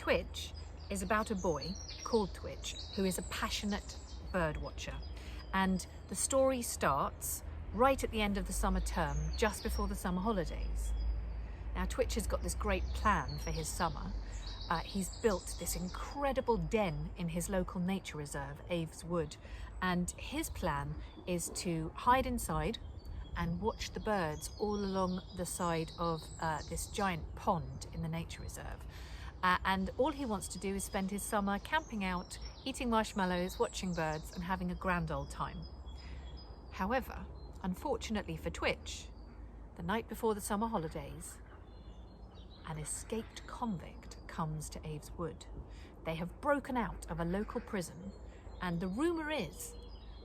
Twitch is about a boy called Twitch who is a passionate bird watcher. And the story starts right at the end of the summer term, just before the summer holidays. Now, Twitch has got this great plan for his summer. He's built this incredible den in his local nature reserve, Aves Wood. And his plan is to hide inside and watch the birds all along the side of this giant pond in the nature reserve. And all he wants to do is spend his summer camping out, eating marshmallows, watching birds and having a grand old time. However, unfortunately for Twitch, the night before the summer holidays, an escaped convict comes to Aves Wood. They have broken out of a local prison, and the rumour is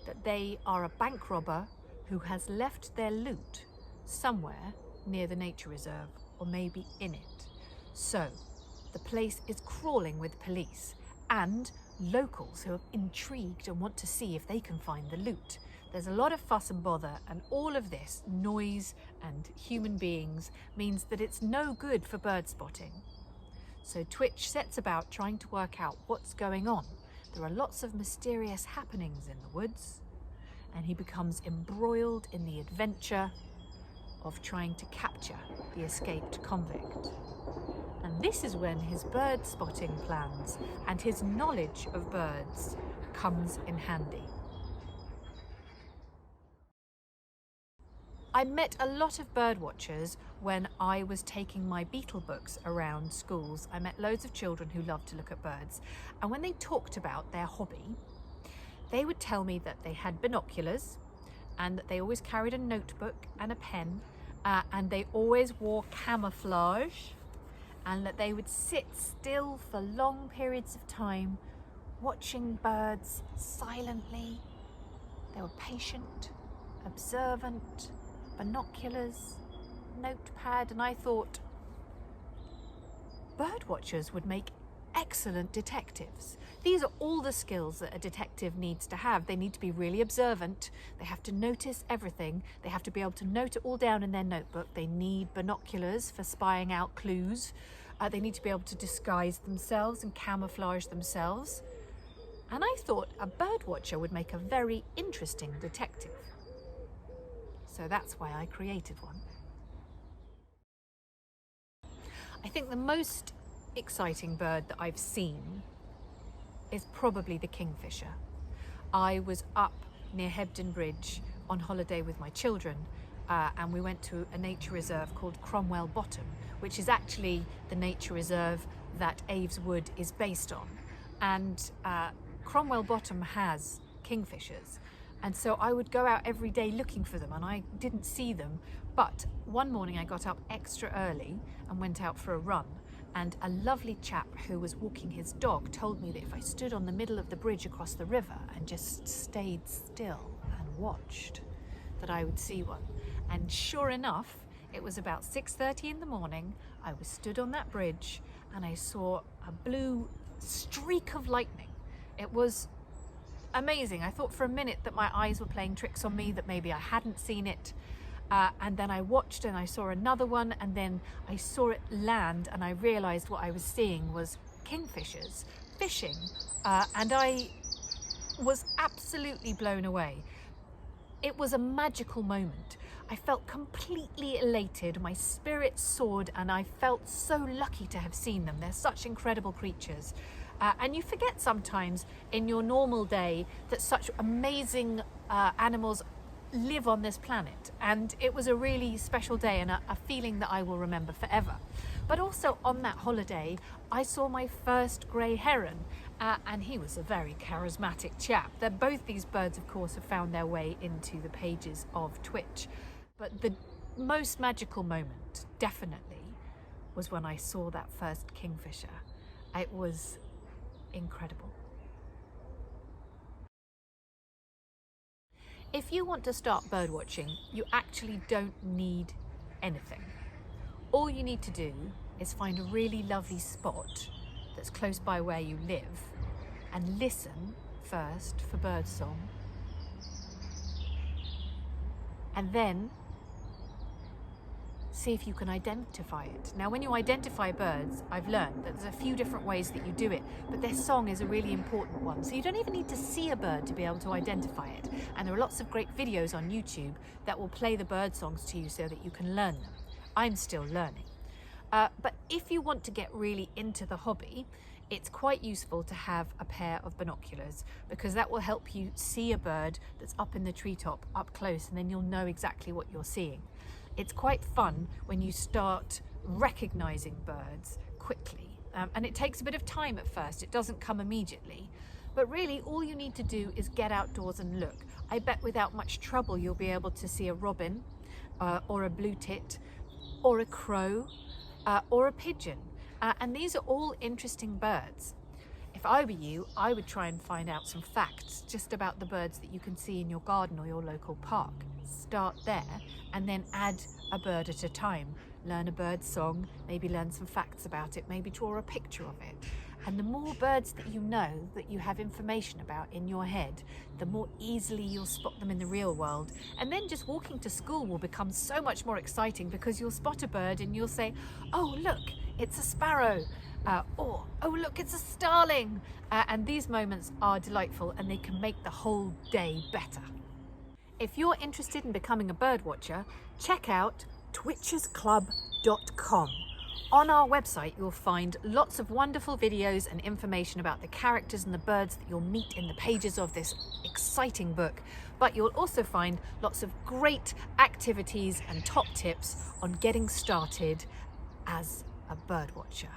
that they are a bank robber who has left their loot somewhere near the nature reserve, or maybe in it. So the place is crawling with police and locals who are intrigued and want to see if they can find the loot. There's a lot of fuss and bother, and all of this noise and human beings means that it's no good for bird spotting. So Twitch sets about trying to work out what's going on. There are lots of mysterious happenings in the woods, and he becomes embroiled in the adventure of trying to capture the escaped convict. And this is when his bird spotting plans and his knowledge of birds comes in handy. I met a lot of bird watchers when I was taking my Beetle books around schools. I met loads of children who loved to look at birds. And when they talked about their hobby, they would tell me that they had binoculars and that they always carried a notebook and a pen, and they always wore camouflage, and that they would sit still for long periods of time watching birds silently. They were patient, observant, binoculars, notepad, and I thought bird watchers would make excellent detectives. These are all the skills that a detective needs to have. They need to be really observant. They have to notice everything. They have to be able to note it all down in their notebook. They need binoculars for spying out clues. They need to be able to disguise themselves and camouflage themselves. And I thought a bird watcher would make a very interesting detective. So that's why I created one. I think the most exciting bird that I've seen is probably the kingfisher. I was up near Hebden Bridge on holiday with my children, and we went to a nature reserve called Cromwell Bottom, which is actually the nature reserve that Aves Wood is based on. And Cromwell Bottom has kingfishers. And so I would go out every day looking for them, and I didn't see them. But one morning I got up extra early and went out for a run. And a lovely chap who was walking his dog told me that if I stood on the middle of the bridge across the river and just stayed still and watched, that I would see one. And sure enough, it was about 6:30 in the morning. I was stood on that bridge and I saw a blue streak of lightning. It was amazing. I thought for a minute that my eyes were playing tricks on me, that maybe I hadn't seen it. And then I watched and I saw another one, and then I saw it land, and I realized what I was seeing was kingfishers fishing, and I was absolutely blown away. It was a magical moment. I felt completely elated, my spirit soared, and I felt so lucky to have seen them. They're such incredible creatures. And you forget sometimes in your normal day that such amazing animals live on this planet, and it was a really special day and a feeling that I will remember forever. But also on that holiday I saw my first grey heron, and he was a very charismatic chap. Both these birds of course have found their way into the pages of Twitch, but the most magical moment definitely was when I saw that first kingfisher. It was incredible. If you want to start bird watching, you actually don't need anything. All you need to do is find a really lovely spot that's close by where you live and listen first for bird song, and then see if you can identify it. Now, when you identify birds, I've learned that there's a few different ways that you do it, but their song is a really important one. So you don't even need to see a bird to be able to identify it. And there are lots of great videos on YouTube that will play the bird songs to you so that you can learn them. I'm still learning. But if you want to get really into the hobby, it's quite useful to have a pair of binoculars, because that will help you see a bird that's up in the treetop up close, and then you'll know exactly what you're seeing. It's quite fun when you start recognizing birds quickly, and it takes a bit of time at first. It doesn't come immediately, but really all you need to do is get outdoors and look. I bet without much trouble you'll be able to see a robin, or a blue tit, or a crow, or a pigeon. And these are all interesting birds. If I were you, I would try and find out some facts just about the birds that you can see in your garden or your local park. Start there and then add a bird at a time. Learn a bird's song, maybe learn some facts about it, maybe draw a picture of it. And the more birds that you know, that you have information about in your head, the more easily you'll spot them in the real world. And then just walking to school will become so much more exciting, because you'll spot a bird and you'll say, oh look, it's a sparrow, or oh look, it's a starling. And these moments are delightful, and they can make the whole day better. If you're interested in becoming a bird watcher, check out twitchersclub.com. On our website, you'll find lots of wonderful videos and information about the characters and the birds that you'll meet in the pages of this exciting book. But you'll also find lots of great activities and top tips on getting started as a bird watcher.